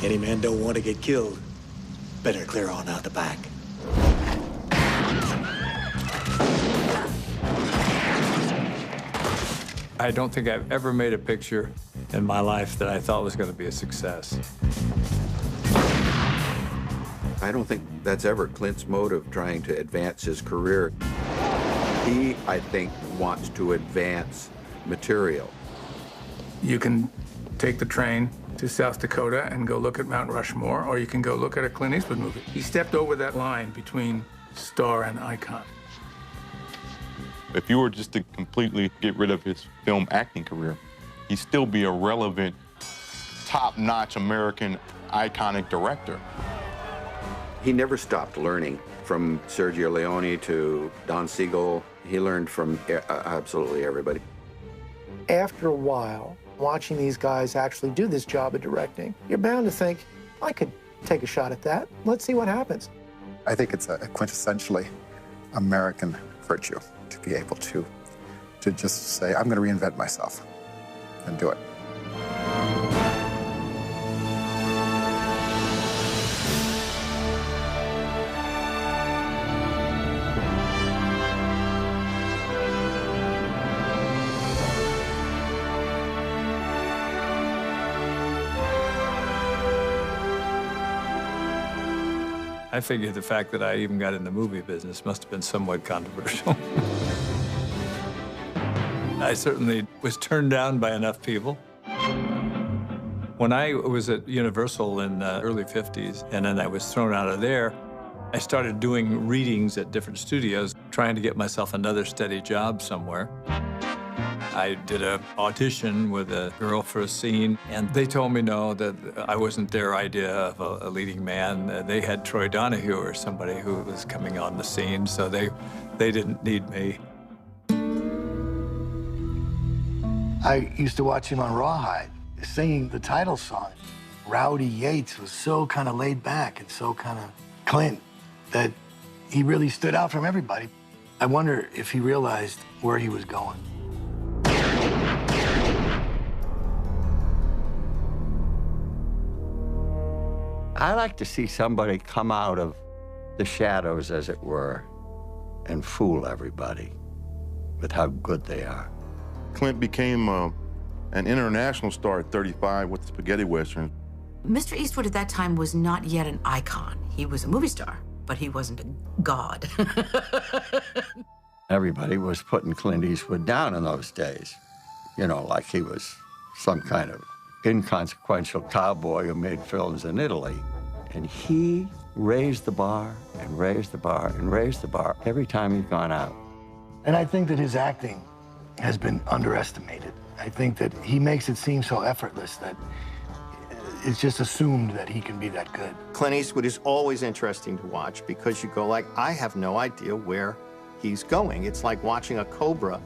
Any man don't want to get killed. Better clear on out the back. I don't think I've ever made a picture in my life that I thought was going to be a success. I don't think that's ever Clint's motive, trying to advance his career. He, I think, wants to advance material. You can take the train to South Dakota and go look at Mount Rushmore, or you can go look at a Clint Eastwood movie. He stepped over that line between star and icon. If you were just to completely get rid of his film acting career, he'd still be a relevant, top-notch American iconic director. He never stopped learning. From Sergio Leone to Don Siegel, he learned from absolutely everybody. After a while, watching these guys actually do this job of directing, you're bound to think, I could take a shot at that. Let's see what happens. I think it's a quintessentially American virtue to be able to just say, I'm going to reinvent myself and do it. I figure the fact that I even got in the movie business must have been somewhat controversial. I certainly was turned down by enough people. When I was at Universal in the early 50s, and then I was thrown out of there, I started doing readings at different studios, trying to get myself another steady job somewhere. I did an audition with a girl for a scene, and they told me no, that I wasn't their idea of a leading man. They had Troy Donahue or somebody who was coming on the scene, so they didn't need me. I used to watch him on Rawhide, singing the title song. Rowdy Yates was so kind of laid back and so kind of Clint that he really stood out from everybody. I wonder if he realized where he was going. I like to see somebody come out of the shadows, as it were, and fool everybody with how good they are. Clint became an international star at 35 with the spaghetti western. Mr. Eastwood at that time was not yet an icon. He was a movie star, but he wasn't a god. Everybody was putting Clint Eastwood down in those days. You know, like he was some kind of inconsequential cowboy who made films in Italy. And he raised the bar and raised the bar and raised the bar every time he's gone out. And I think that his acting has been underestimated. I think that he makes it seem so effortless that it's just assumed that he can be that good. Clint Eastwood is always interesting to watch because you go like, I have no idea where he's going. It's like watching a cobra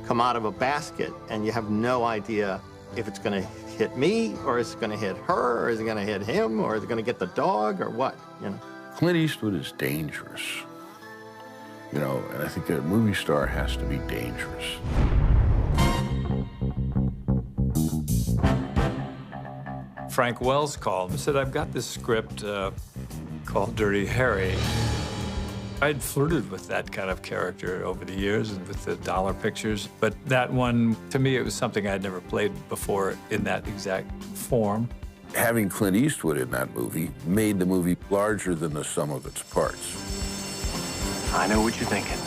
come out of a basket and you have no idea if it's going to hit me, or is it going to hit her, or is it going to hit him, or is it going to get the dog, or what, you know? Clint Eastwood is dangerous, you know, and I think a movie star has to be dangerous. Frank Wells called and said, I've got this script called Dirty Harry. I'd flirted with that kind of character over the years and with the dollar pictures, but that one, to me, it was something I'd never played before in that exact form. Having Clint Eastwood in that movie made the movie larger than the sum of its parts. I know what you're thinking.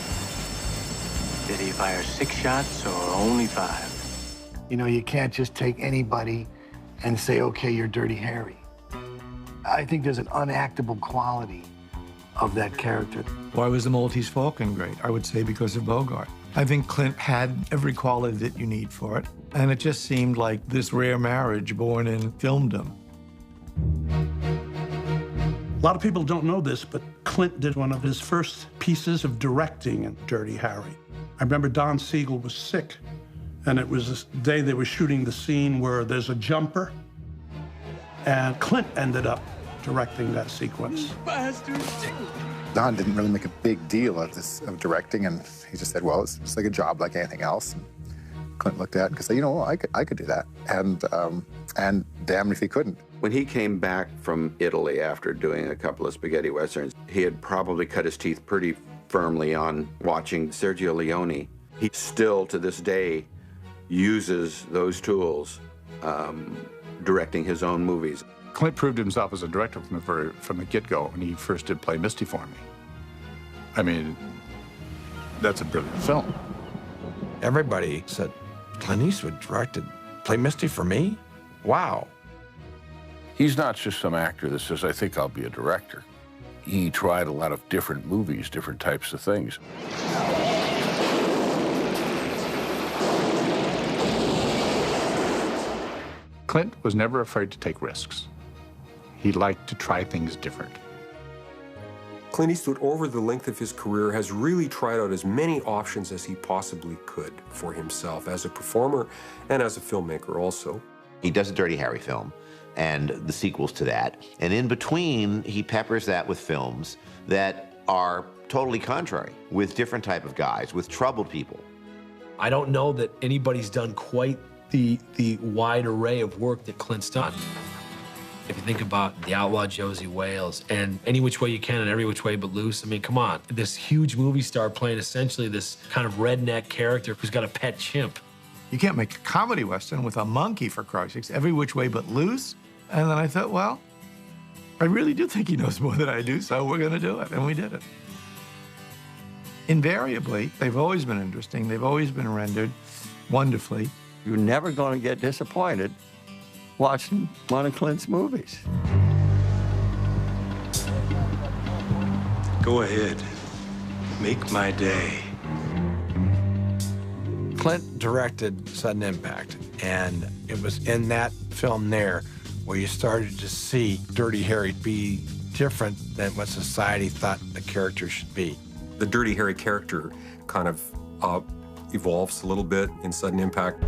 Did he fire 6 shots or only 5? You know, you can't just take anybody and say, okay, you're Dirty Harry. I think there's an unactable quality of that character. Why was The Maltese Falcon great? I would say because of Bogart. I think Clint had every quality that you need for it, and it just seemed like this rare marriage born in filmdom. A lot of people don't know this, but Clint did one of his first pieces of directing in Dirty Harry. I remember Don Siegel was sick, and it was this day they were shooting the scene where there's a jumper, and Clint ended up directing that sequence. Don didn't really make a big deal of this, of directing, and he just said, well, it's like a job like anything else. And Clint looked at and could say, you know, well, I could do that. And damn if he couldn't. When he came back from Italy after doing a couple of spaghetti westerns, he had probably cut his teeth pretty firmly on watching Sergio Leone. He still, to this day, uses those tools directing his own movies. Clint proved himself as a director from the get-go when he first did Play Misty for Me. I mean, that's a brilliant film. Everybody said, Clint Eastwood directed Play Misty for me? Wow. He's not just some actor that says, I think I'll be a director. He tried a lot of different movies, different types of things. Clint was never afraid to take risks. He liked to try things different. Clint Eastwood, over the length of his career, has really tried out as many options as he possibly could for himself as a performer and as a filmmaker also. He does a Dirty Harry film and the sequels to that. And in between, he peppers that with films that are totally contrary, with different type of guys, with troubled people. I don't know that anybody's done quite the wide array of work that Clint's done. If you think about The Outlaw Josie Wales and Any Which Way You Can and Every Which Way But Loose, I mean, come on. This huge movie star playing essentially this kind of redneck character who's got a pet chimp. You can't make a comedy Western with a monkey, for Christ's sakes, Every Which Way But Loose. And then I thought, well, I really do think he knows more than I do, so we're going to do it. And we did it. Invariably, they've always been interesting. They've always been rendered wonderfully. You're never going to get disappointed watching one of Clint's movies. Go ahead. Make my day. Clint directed Sudden Impact, and it was in that film there where you started to see Dirty Harry be different than what society thought the character should be. The Dirty Harry character kind of evolves a little bit in Sudden Impact.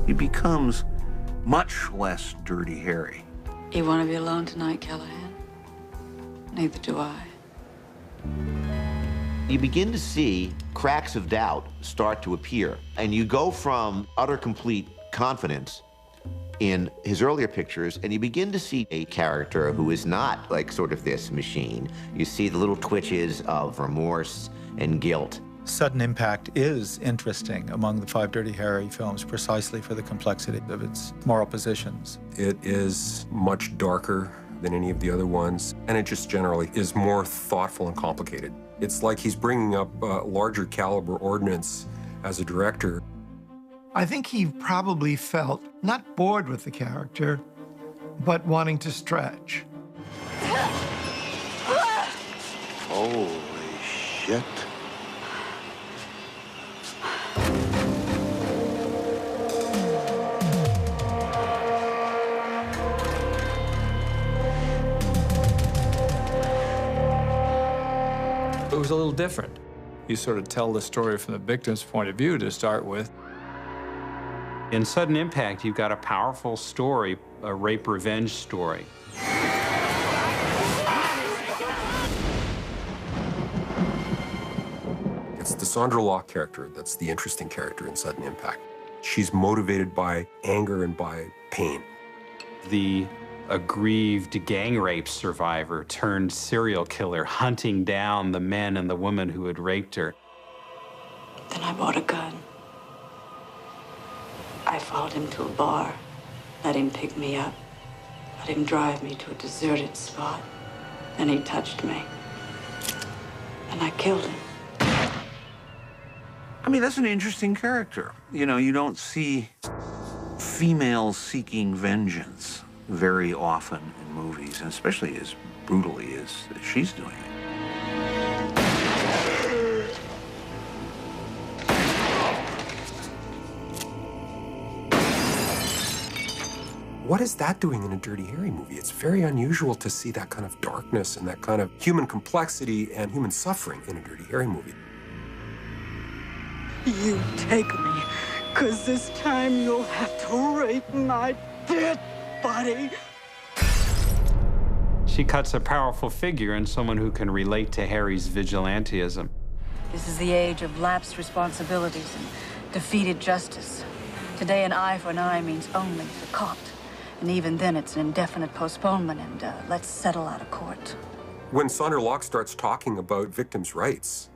He becomes much less Dirty Harry. You want to be alone tonight, Callahan? Neither do I. You begin to see cracks of doubt start to appear, and you go from utter complete confidence in his earlier pictures, and you begin to see a character who is not like sort of this machine. You see the little twitches of remorse and guilt. Sudden Impact is interesting among the 5 Dirty Harry films precisely for the complexity of its moral positions. It is much darker than any of the other ones, and it just generally is more thoughtful and complicated. It's like he's bringing up larger caliber ordnance as a director. I think he probably felt not bored with the character, but wanting to stretch. Holy shit. It was a little different. You sort of tell the story from the victim's point of view to start with. In Sudden Impact, you've got a powerful story, a rape revenge story. It's the Sandra Locke character that's the interesting character in Sudden Impact. She's motivated by anger and by pain. The aggrieved gang rape survivor turned serial killer hunting down the men and the women who had raped her. Then I bought a gun. I followed him to a bar, let him pick me up, let him drive me to a deserted spot. Then he touched me, and I killed him. I mean, that's an interesting character. You know, you don't see females seeking vengeance very often in movies, and especially as brutally as she's doing it. What is that doing in a Dirty Harry movie? It's very unusual to see that kind of darkness and that kind of human complexity and human suffering in a Dirty Harry movie. You take me, 'cause this time you'll have to rape my dead body. She cuts a powerful figure in someone who can relate to Harry's vigilantism. This is the age of lapsed responsibilities and defeated justice. Today, an eye for an eye means only if caught. And even then, it's an indefinite postponement, and let's settle out of court. When Sondra Locke starts talking about victims' rights,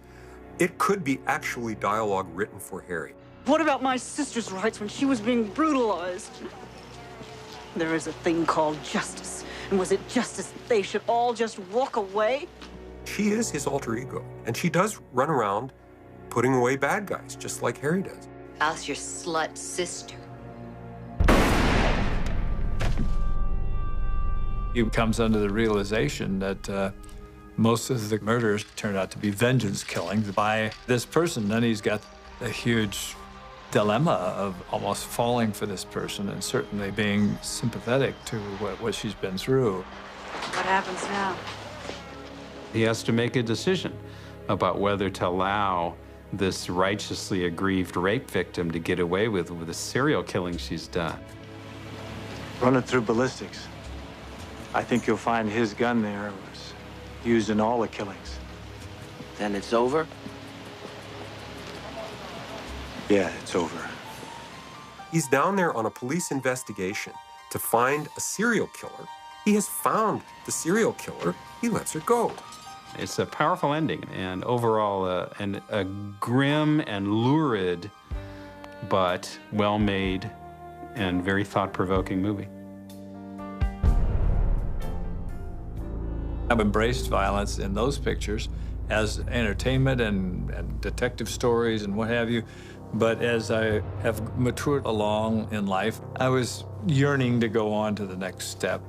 it could be actually dialogue written for Harry. What about my sister's rights when she was being brutalized? There is a thing called justice. And was it justice that they should all just walk away? She is his alter ego, and she does run around putting away bad guys, just like Harry does. How's your slut sister? He comes under the realization that most of the murders turned out to be vengeance killings by this person. Then he's got a huge dilemma of almost falling for this person and certainly being sympathetic to what she's been through. What happens now? He has to make a decision about whether to allow this righteously aggrieved rape victim to get away with the serial killing she's done. Run it through ballistics. I think you'll find his gun there was used in all the killings. Then it's over? Yeah, it's over. He's down there on a police investigation to find a serial killer. He has found the serial killer. He lets her go. It's a powerful ending, and overall a grim and lurid, but well-made and very thought-provoking movie. I've embraced violence in those pictures as entertainment and detective stories and what have you. But as I have matured along in life, I was yearning to go on to the next step.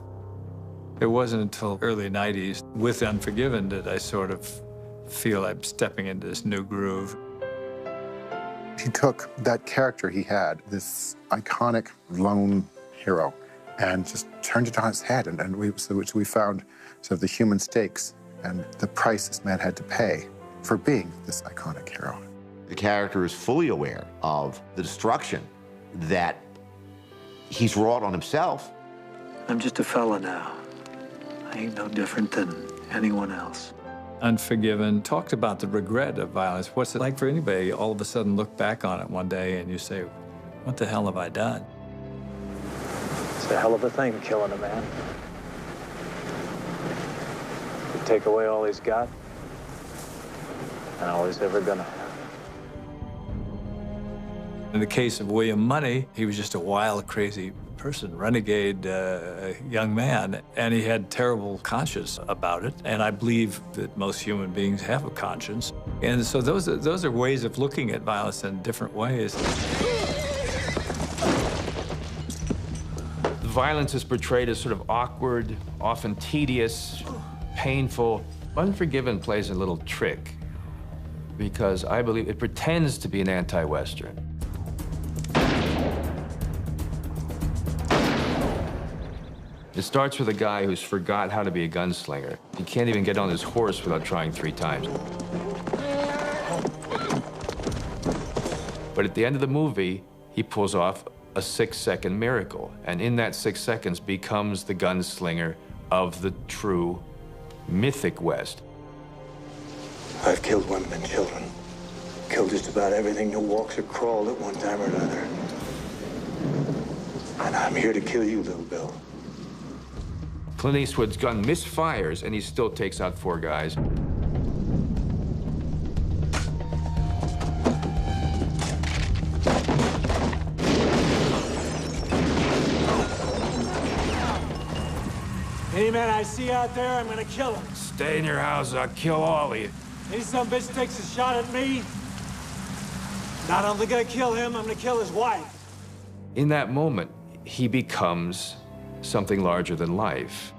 It wasn't until early 90s with Unforgiven that I sort of feel I'm stepping into this new groove. He took that character he had, this iconic lone hero, and just turned it on its head. And we found sort of the human stakes and the price this man had to pay for being this iconic hero. The character is fully aware of the destruction that he's wrought on himself. I'm just a fella now. I ain't no different than anyone else. Unforgiven talked about the regret of violence. What's it like for anybody all of a sudden look back on it one day and you say, what the hell have I done? It's a hell of a thing, killing a man. You take away all he's got and all he's ever gonna have. In the case of William Money, he was just a wild, crazy person, renegade young man, and he had terrible conscience about it. And I believe that most human beings have a conscience. And so those are ways of looking at violence in different ways. The violence is portrayed as sort of awkward, often tedious, painful. Unforgiven plays a little trick because I believe it pretends to be an anti-Western. It starts with a guy who's forgot how to be a gunslinger. He can't even get on his horse without trying 3 times. But at the end of the movie, he pulls off a 6-second miracle, and in that 6 seconds becomes the gunslinger of the true mythic West. I've killed women and children. Killed just about everything that walks or crawled at one time or another. And I'm here to kill you, little Bill. Clint Eastwood's gun misfires, and he still takes out 4 guys. Any man I see out there, I'm gonna kill him. Stay in your house, I'll kill all of you. Any some bitch takes a shot at me, not only gonna kill him, I'm gonna kill his wife. In that moment, he becomes something larger than life.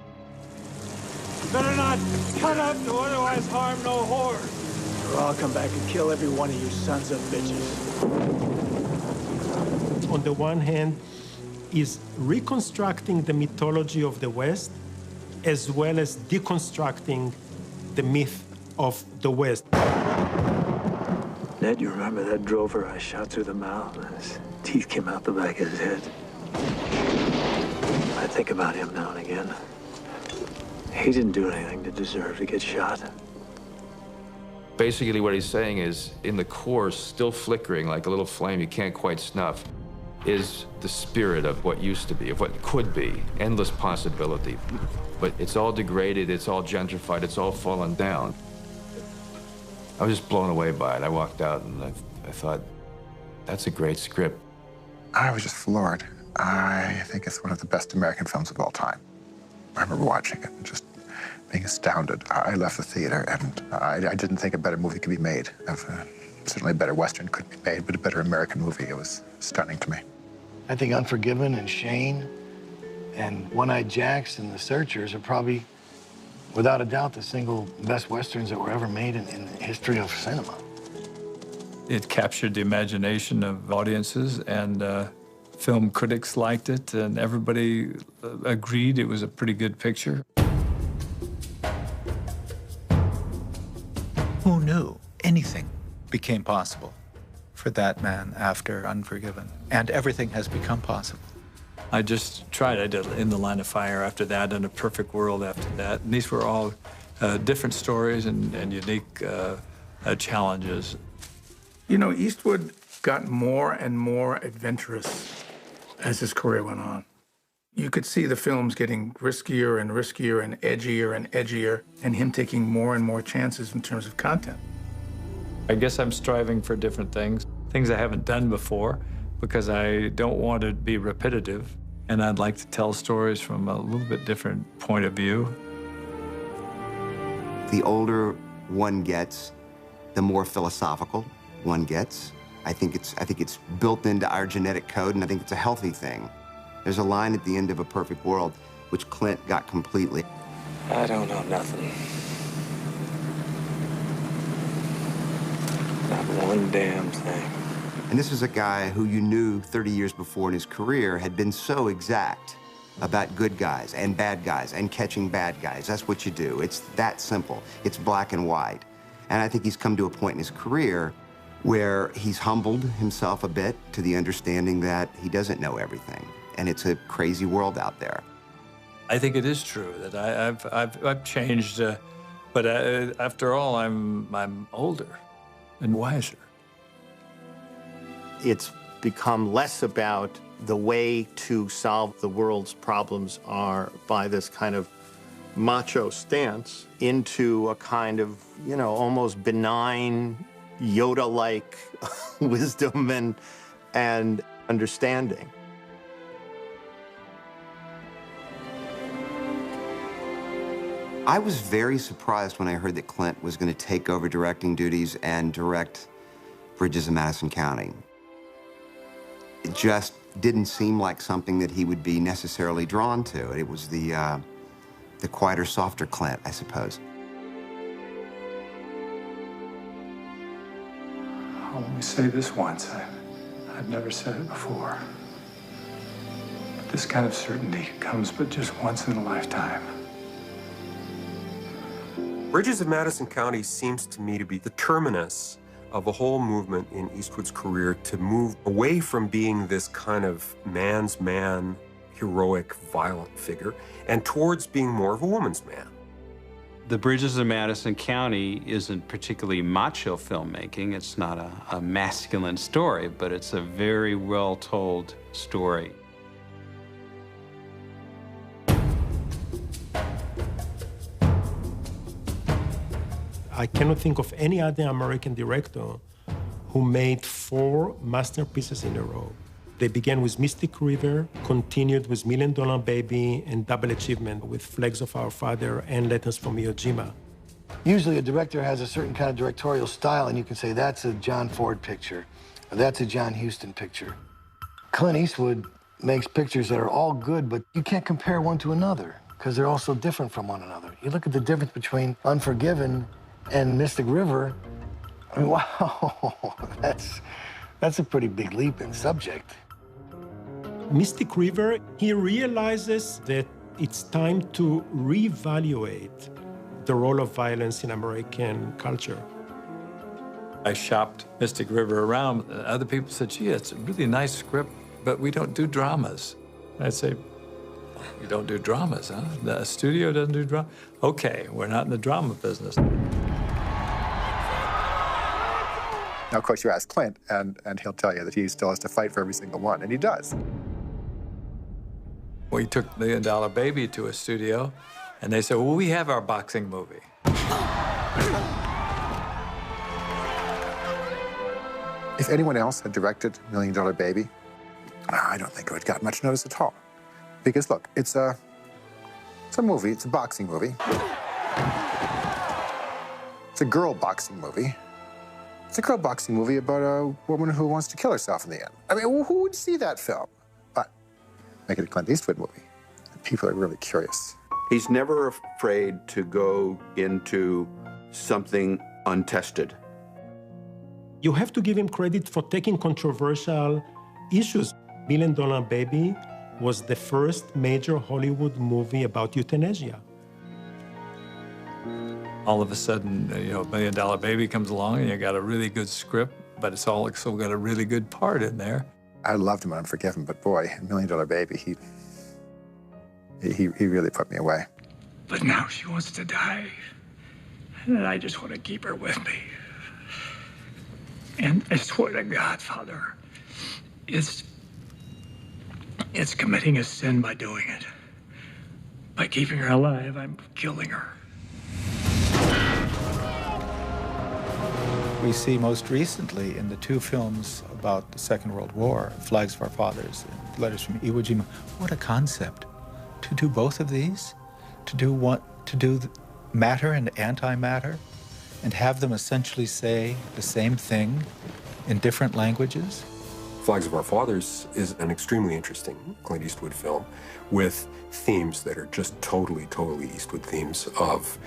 Better not cut up to otherwise harm no whore. Or I'll come back and kill every one of you sons of bitches. On the one hand, is reconstructing the mythology of the West, as well as deconstructing the myth of the West. Ned, you remember that drover I shot through the mouth and his teeth came out the back of his head? I think about him now and again. He didn't do anything to deserve to get shot. Basically what he's saying is, in the core, still flickering like a little flame you can't quite snuff, is the spirit of what used to be, of what could be, endless possibility. But it's all degraded, it's all gentrified, it's all fallen down. I was just blown away by it. I walked out and I thought, that's a great script. I was just floored. I think it's one of the best American films of all time. I remember watching it and just being astounded. I left the theater and I didn't think a better movie could be made. Certainly a better Western couldn't be made, but a better American movie. It was stunning to me. I think Unforgiven and Shane and One-Eyed Jacks and The Searchers are probably, without a doubt, the single best Westerns that were ever made in the history of cinema. It captured the imagination of audiences, and film critics liked it, and everybody agreed it was a pretty good picture. Who knew anything became possible for that man after Unforgiven? And everything has become possible. I just tried. I did In the Line of Fire after that, and A Perfect World after that. And these were all different stories and unique challenges. You know, Eastwood got more and more adventurous as his career went on. You could see the films getting riskier and riskier and edgier, and him taking more and more chances in terms of content. I guess I'm striving for different things I haven't done before, because I don't want to be repetitive, and I'd like to tell stories from a little bit different point of view. The older one gets, the more philosophical one gets. I think it's built into our genetic code, and I think it's a healthy thing. There's a line at the end of A Perfect World, which Clint got completely. I don't know nothing. Not one damn thing. And this is a guy who you knew 30 years before in his career had been so exact about good guys and bad guys and catching bad guys. That's what you do. It's that simple. It's black and white. And I think he's come to a point in his career where he's humbled himself a bit to the understanding that he doesn't know everything. And it's a crazy world out there. I think it is true that I've changed, but after all, I'm older and wiser. It's become less about the way to solve the world's problems are by this kind of macho stance into a kind of, you know, almost benign, Yoda-like wisdom and understanding. I was very surprised when I heard that Clint was going to take over directing duties and direct Bridges of Madison County. It just didn't seem like something that he would be necessarily drawn to. It was the quieter, softer Clint, I suppose. I'll only say this once. I've never said it before. But this kind of certainty comes but just once in a lifetime. Bridges of Madison County seems to me to be the terminus of a whole movement in Eastwood's career to move away from being this kind of man's man, heroic, violent figure, and towards being more of a woman's man. The Bridges of Madison County isn't particularly macho filmmaking. It's not a masculine story, but it's a very well-told story. I cannot think of any other American director who made 4 masterpieces in a row. They began with Mystic River, continued with $1 Million Baby, and Double Achievement with Flags of Our Father and Letters from Iwo Jima. Usually a director has a certain kind of directorial style, and you can say that's a John Ford picture, or that's a John Huston picture. Clint Eastwood makes pictures that are all good, but you can't compare one to another because they're all so different from one another. You look at the difference between Unforgiven and Mystic River, I mean, wow, that's a pretty big leap in subject. Mystic River, he realizes that it's time to reevaluate the role of violence in American culture. I shopped Mystic River around. Other people said, gee, it's a really nice script, but we don't do dramas. I'd say, you don't do dramas, huh? The studio doesn't do drama? Okay, we're not in the drama business. Now, of course, you ask Clint, and he'll tell you that he still has to fight for every single one, and he does. We took $1 Million Baby to a studio, and they said, well, we have our boxing movie. If anyone else had directed $1 Million Baby, I don't think it would have got much notice at all. Because, look, it's a movie. It's a boxing movie. It's a girl boxing movie. It's a girl boxing movie about a woman who wants to kill herself in the end. I mean, who would see that film? But make it a Clint Eastwood movie. People are really curious. He's never afraid to go into something untested. You have to give him credit for taking controversial issues. $1 Million Baby was the first major Hollywood movie about euthanasia. All of a sudden, $1 Million Baby comes along, and you got a really good script, but it's also got a really good part in there. I loved him and Unforgiven, but boy, $1 Million Baby, he really put me away. But now she wants to die, and I just want to keep her with me. And I swear to God, Father, it's committing a sin by doing it. By keeping her alive, I'm killing her. We see most recently in the two films about the Second World War, Flags of Our Fathers and Letters from Iwo Jima, what a concept. To do both of these, to do matter and antimatter, and have them essentially say the same thing in different languages. Flags of Our Fathers is an extremely interesting Clint Eastwood film with themes that are just totally Eastwood themes of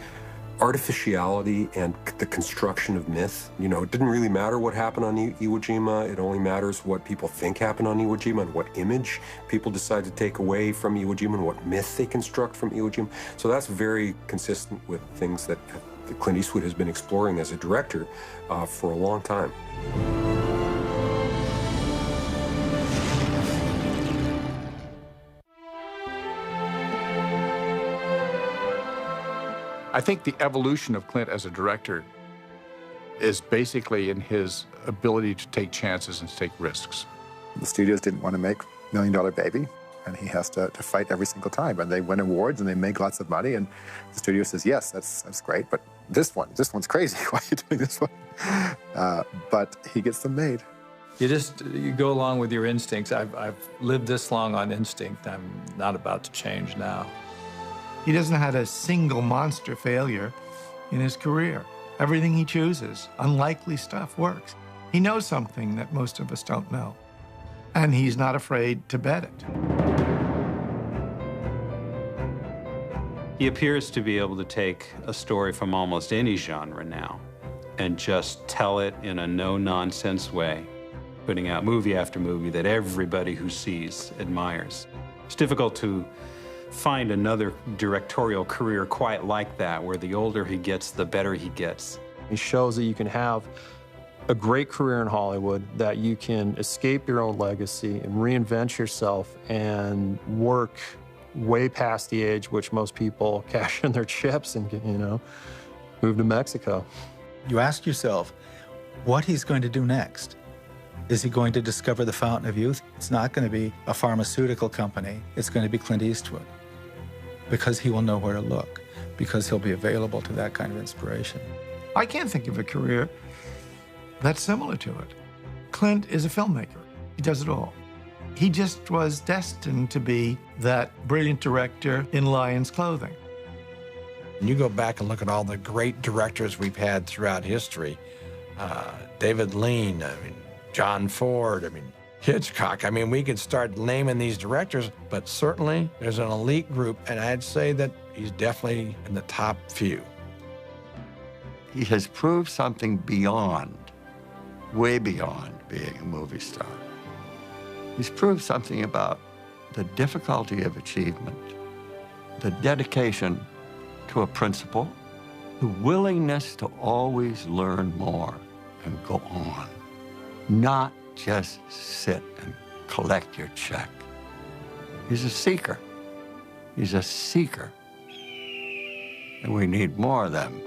artificiality and the construction of myth. You know, it didn't really matter what happened on Iwo Jima. It only matters what people think happened on Iwo Jima and what image people decide to take away from Iwo Jima and what myth they construct from Iwo Jima. So that's very consistent with things that Clint Eastwood has been exploring as a director for a long time. I think the evolution of Clint as a director is basically in his ability to take chances and to take risks. The studios didn't want to make $1 Million Baby, and he has to fight every single time. And they win awards and they make lots of money, and the studio says, yes, that's great, but this one's crazy. Why are you doing this one? But he gets them made. You go along with your instincts. I've lived this long on instinct. I'm not about to change now. He doesn't have a single monster failure in his career. Everything he chooses, unlikely stuff, works. He knows something that most of us don't know, and he's not afraid to bet it. He appears to be able to take a story from almost any genre now and just tell it in a no-nonsense way, putting out movie after movie that everybody who sees admires. It's difficult to find another directorial career quite like that, where the older he gets, the better he gets. He shows that you can have a great career in Hollywood, that you can escape your own legacy and reinvent yourself and work way past the age which most people cash in their chips and, move to Mexico. You ask yourself what he's going to do next. Is he going to discover the fountain of youth? It's not going to be a pharmaceutical company. It's going to be Clint Eastwood, because he will know where to look, because he'll be available to that kind of inspiration. I can't think of a career that's similar to it. Clint is a filmmaker. He does it all. He just was destined to be that brilliant director in lion's clothing. You go back and look at all the great directors we've had throughout history. David Lean, John Ford, Hitchcock. We could start naming these directors, but certainly there's an elite group, and I'd say that he's definitely in the top few. He has proved something beyond, way beyond being a movie star. He's proved something about the difficulty of achievement, the dedication to a principle, the willingness to always learn more and go on, not just sit and collect your check. He's a seeker. He's a seeker. And we need more of them.